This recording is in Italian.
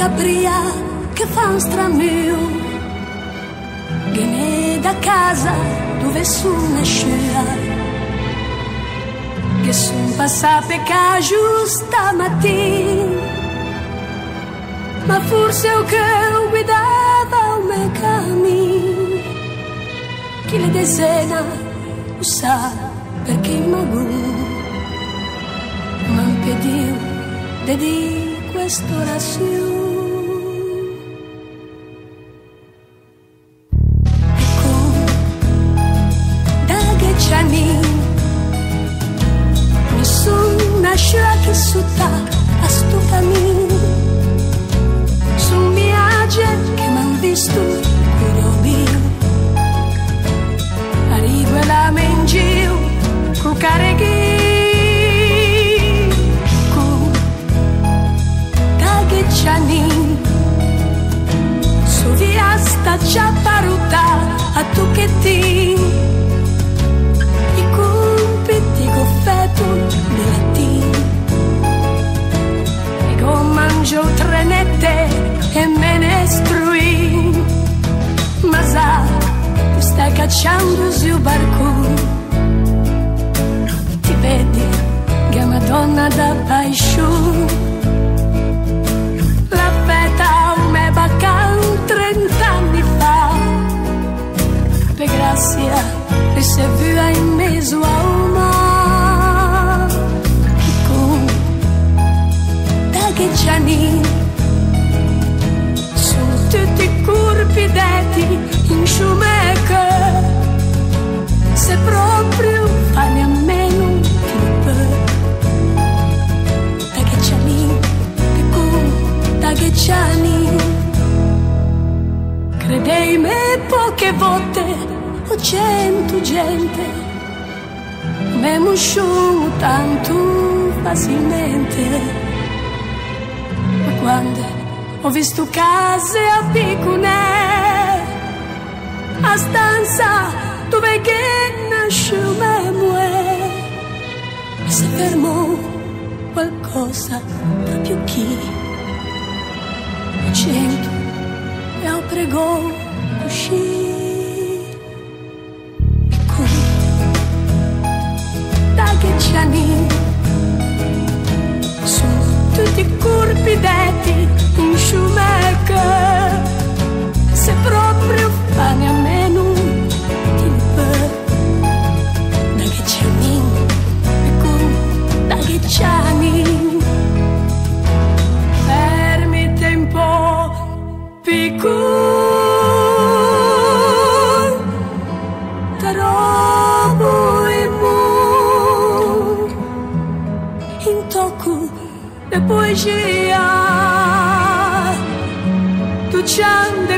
capria che fa un stramio, viene da casa dove sono nascita, che son passata per casa stamattina, ma forse è che guidava un mio cammino, chi le desena lo sa perché mago, ma un piedino di questa orazione. Mi sono lasciata sotto a sto cammino, sono viaggi che m'han visto quello mio, arrivo e la mengio con carico da che c'anni su via sta già paruta a tocchettini. Mangio trenette e me ne struì, ma sa, tu stai cacciando su barco, ti vedi che è Madonna da passione, la feta me baccan 30 anni fa, per grazia ricevuta in mezzo a una. Che gianni sono tutti curpideti in sciumeca, se proprio fai a meno ti può. Da che gianni, da che gianni, credei me poche volte o gente, me musciumo tanto facilmente. Quando ho visto case a Picunè, a stanza dove che nasce me muore, e si fermò qualcosa proprio chi, e cento e ho pregò uscì, e come da che gianni tutti curpideti in sciumeca, se proprio fane a meno ti può. Da che c'anni, da che c'anni, fermi tempo piccolo, trovo e mo in tocco poesia tu c'han de